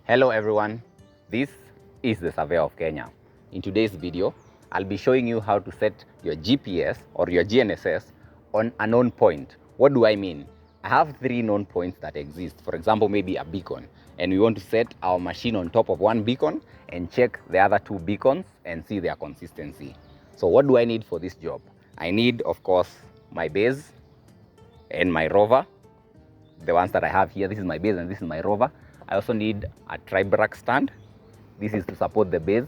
Hello everyone, this is the Surveyor of Kenya. In today's video, I'll be showing you how to set your GPS or your GNSS on a known point. What do I mean? I have 3 known points that exist. For example, maybe a beacon, and we want to set our machine on top of one beacon and check the other 2 beacons and see their consistency. So what do I need for this job? I need, of course, my base and my rover. The ones that I have here, this is my base and this is my rover. I also need a tribrach stand. This is to support the base.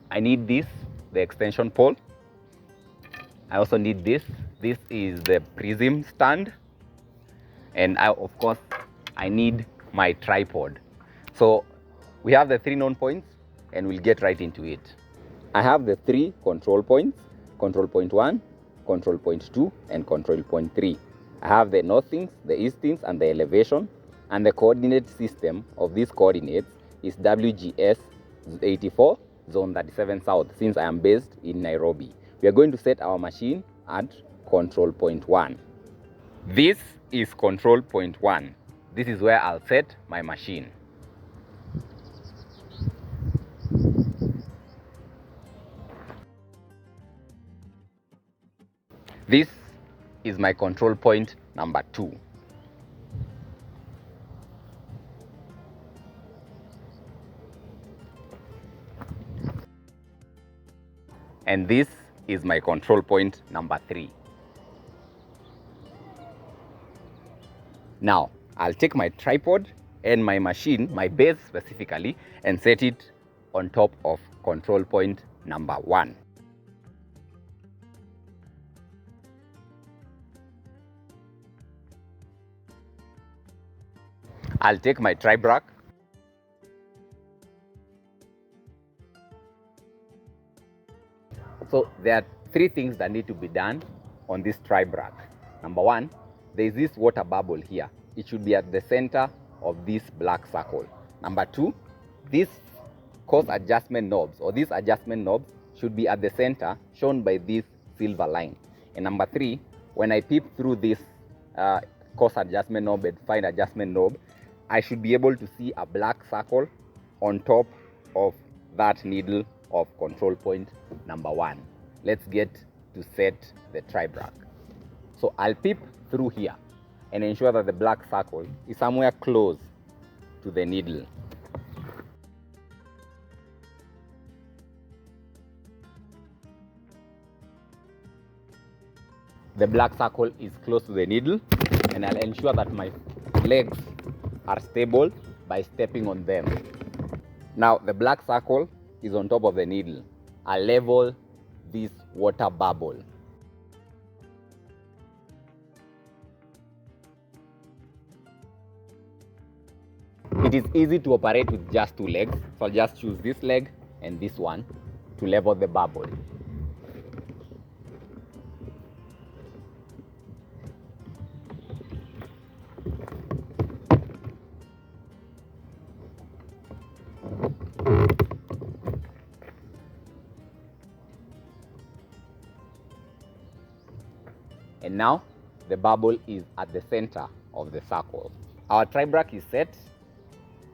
I need this, the extension pole. I also need this. This is the prism stand. And of course, I need my tripod. So we have the 3 known points and we'll get right into it. I have the 3 control points, control point 1, control point 2, and control point 3. I have the northings, the eastings, and the elevation. And the coordinate system of these coordinates is WGS84 Zone 37 South, since I am based in Nairobi. We are going to set our machine at control point 1. This is control point 1. This is where I'll set my machine. This is my control point number 2. And this is my control point number 3. Now, I'll take my tripod and my machine, my base specifically, and set it on top of control point number 1. I'll take my tribrach So there are 3 things that need to be done on this tribrach. Number 1, there is this water bubble here. It should be at the center of this black circle. Number 2, these course adjustment knobs or these adjustment knobs should be at the center, shown by this silver line. And number 3, when I peep through this course adjustment knob and fine adjustment knob, I should be able to see a black circle on top of that needle of control point number 1. Let's get to set the tribrach. So I'll peep through here and ensure that the black circle is somewhere close to the needle. The black circle is close to the needle, and I'll ensure that my legs are stable by stepping on them. Now the black circle is on top of the needle. I'll level this water bubble. It is easy to operate with just 2 legs, so I'll just choose this leg and this one to level the bubble. And now the bubble is at the center of the circle. Our tribrach is set.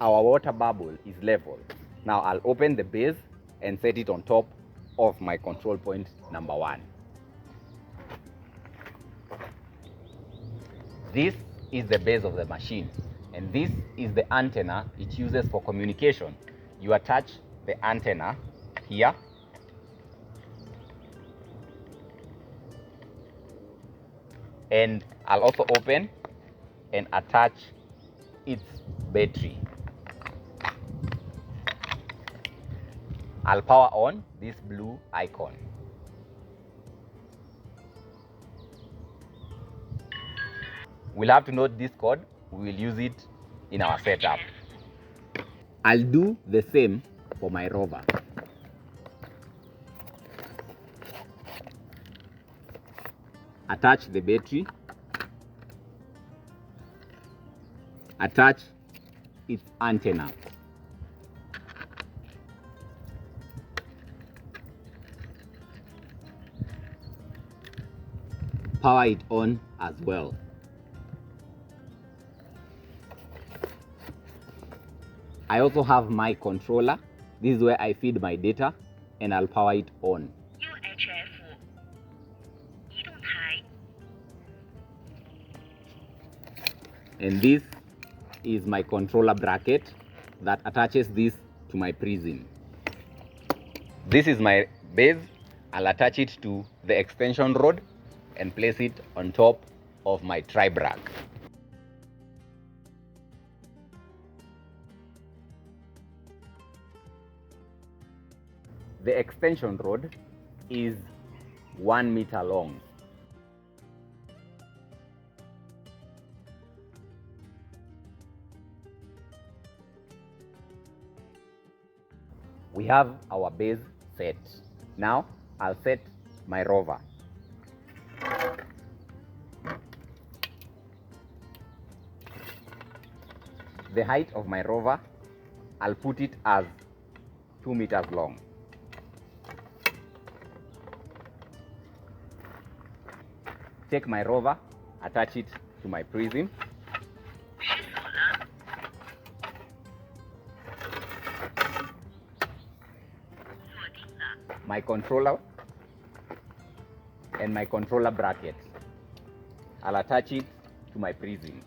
Our water bubble is level. Now I'll open the base and set it on top of my control point number 1. This is the base of the machine, and this is the antenna it uses for communication. You attach the antenna here, and I'll also open and attach its battery. I'll power on this blue icon. We'll have to note this code. We will use it in our setup. I'll do the same for my rover. Attach the battery. Attach its antenna. Power it on as well. I also have my controller. This is where I feed my data and I'll power it on. And this is my controller bracket that attaches this to my prism. This is my base. I'll attach it to the extension rod and place it on top of my tribrach. The extension rod is 1 meter long. We have our base set. Now I'll set my rover. The height of my rover, I'll put it as 2 meters long. Take my rover, attach it to my prism. My controller and my controller bracket. I'll attach it to my prism.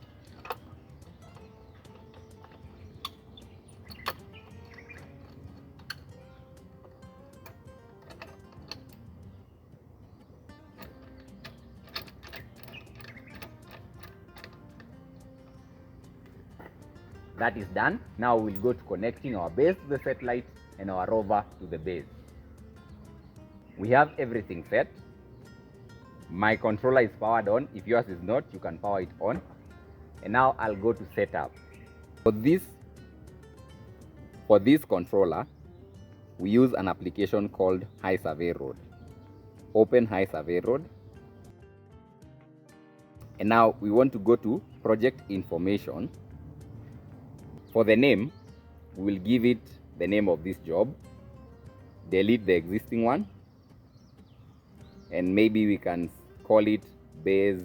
That is done. Now we'll go to connecting our base to the satellite and our rover to the base. We have everything set. My controller is powered on. If yours is not, you can power it on. And now I'll go to setup. For this controller, we use an application called Hi-Surveyors. Open Hi-Surveyors. And now we want to go to project information. For the name, we will give it the name of this job, delete the existing one, and maybe we can call it base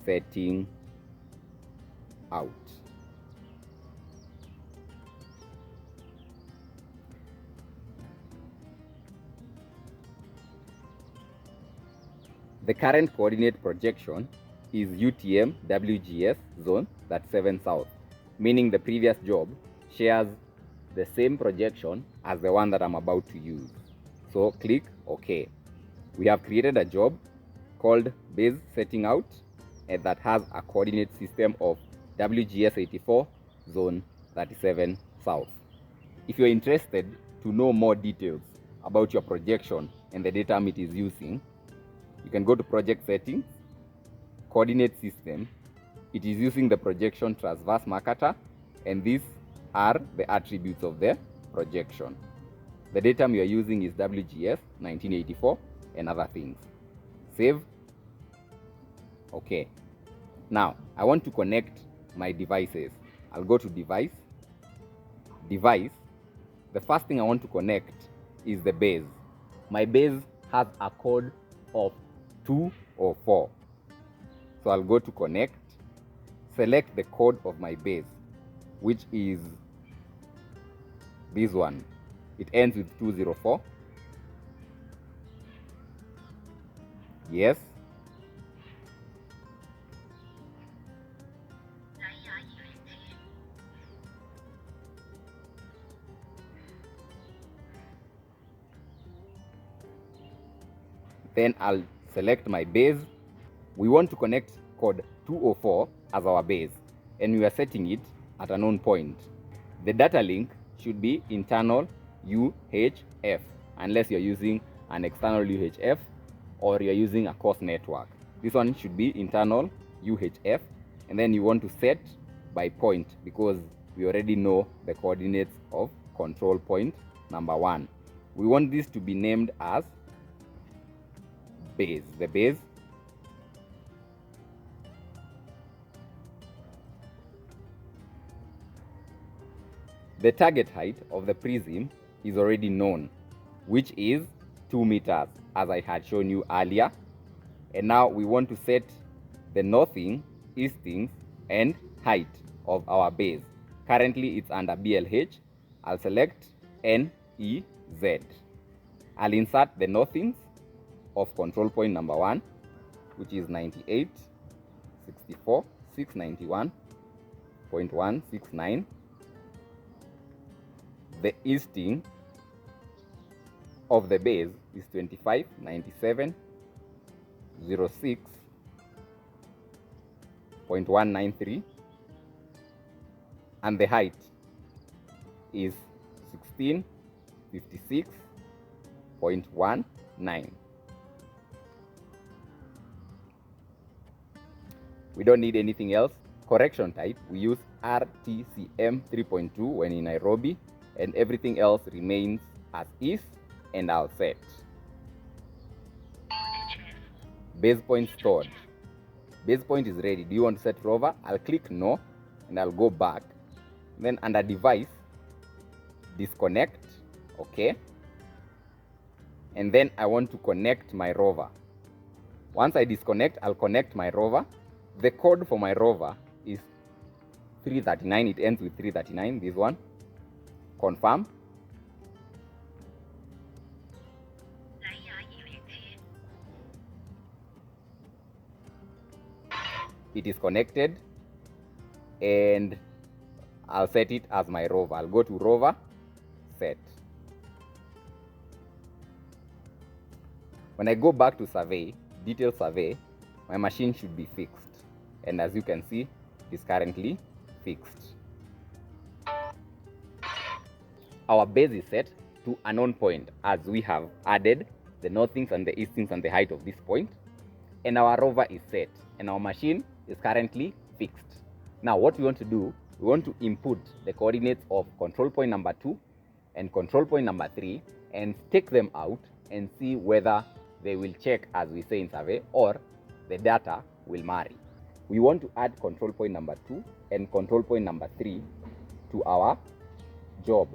setting out. The current coordinate projection is UTM WGS Zone, that's 7 South, meaning the previous job shares the same projection as the one that I'm about to use. So click OK. We have created a job called base setting out and that has a coordinate system of WGS84 Zone 37 South. If you're interested to know more details about your projection and the data it is using, you can go to project settings, coordinate system. It is using the projection transverse marketer, and these are the attributes of the projection. The datum we are using is WGS 1984 and other things. Save. Okay. Now, I want to connect my devices. I'll go to device. Device. The first thing I want to connect is the base. My base has a code of 204. So I'll go to connect. Select the code of my base, which is this one. It ends with 204. Yes. Then I'll select my base. We want to connect code 204 as our base, and we are setting it at a known point. The data link should be internal UHF, unless you're using an external UHF or you're using a course network. This one should be internal UHF, and then you want to set by point because we already know the coordinates of control point number 1. We want this to be named as base, the base. The target height of the prism is already known, which is 2 meters, as I had shown you earlier. And now we want to set the northing, easting, and height of our base. Currently it's under BLH. I'll select NEZ. I'll insert the northings of control point number 1, which is 98.64.691.169. The easting of the base is 25.97.06.193, and the height is 1656.19. We don't need anything else. Correction type, we use RTCM 3.2 when in Nairobi, and everything else remains as is, and I'll set. Base point stored. Base point is ready. Do you want to set Rover? I'll click no, and I'll go back. Then under device, disconnect, okay. And then I want to connect my Rover. Once I disconnect, I'll connect my Rover. The code for my Rover is 339. It ends with 339, this one. Confirm. It is connected, and I'll set it as my Rover. I'll go to Rover, set. When I go back to survey, detail survey, my machine should be fixed. And as you can see, it is currently fixed. Our base is set to a known point, as we have added the northings and the eastings and the height of this point. And our Rover is set, and our machine is currently fixed. Now what we want to do, we want to input the coordinates of control point number 2 and control point number 3 and take them out and see whether they will check, as we say in survey, or the data will marry. We want to add control point number 2 and control point number 3 to our job.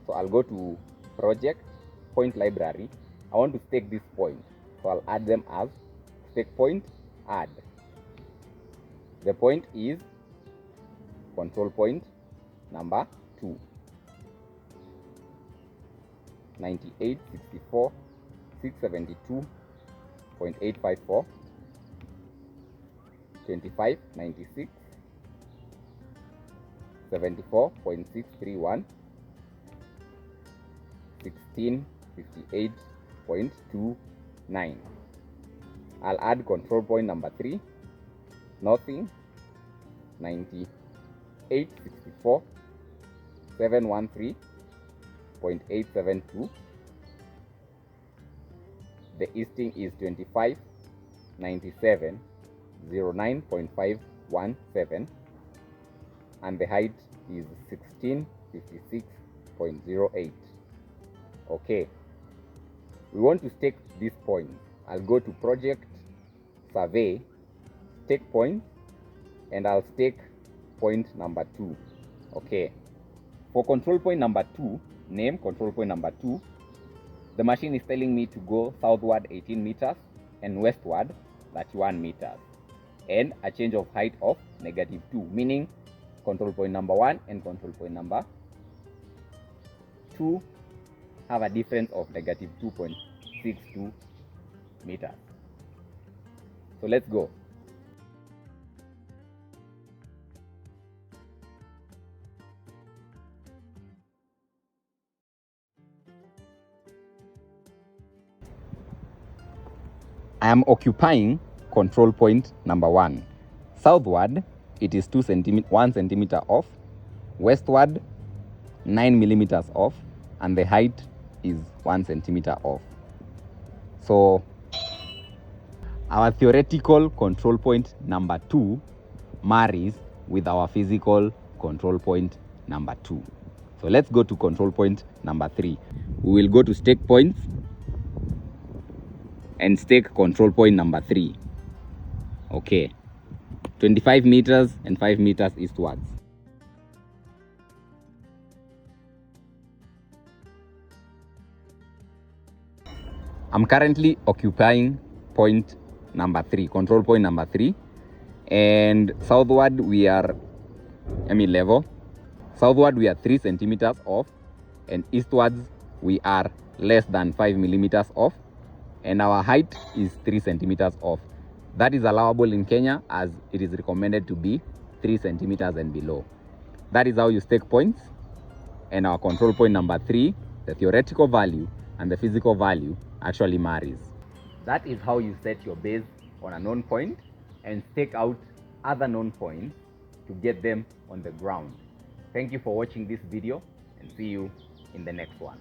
So I'll go to project, point library. I want to stake this point, so I'll add them as stake point, add. The point is control point number 2, 98.64.672.854, 25.96, 74.631, 1658.29. I'll add control point number 3, nothing, 98.64.713.872. The easting is 25.97.09.517, and the height is 1656.08. Okay, we want to stake this point. I'll go to project, survey, stake point, and I'll stake point number 2. Okay, for control point number 2, name control point number 2, the machine is telling me to go southward 18 meters and westward 31 meters, and a change of height of -2, meaning control point number 1 and control point number 2 have a difference of -2.62 meters. So let's go. I am occupying control point number 1. Southward, it is 1 centimeter off. Westward, 9 millimeters off, and the height is 1 centimeter off. So our theoretical control point number 2 marries with our physical control point number 2. So let's go to control point number 3. We will go to stake points and stake control point number 3. Okay, 25 meters and 5 meters eastwards. I'm currently occupying point number 3, control point number 3, and southward we are level. Southward we are 3 centimeters off, and eastwards we are less than 5 millimeters off, and our height is 3 centimeters off. That is allowable in Kenya, as it is recommended to be 3 centimeters and below. That is how you stake points. And our control point number 3, the theoretical value and the physical value actually marries. That is how you set your base on a known point and stake out other known points to get them on the ground. Thank you for watching this video, and see you in the next one.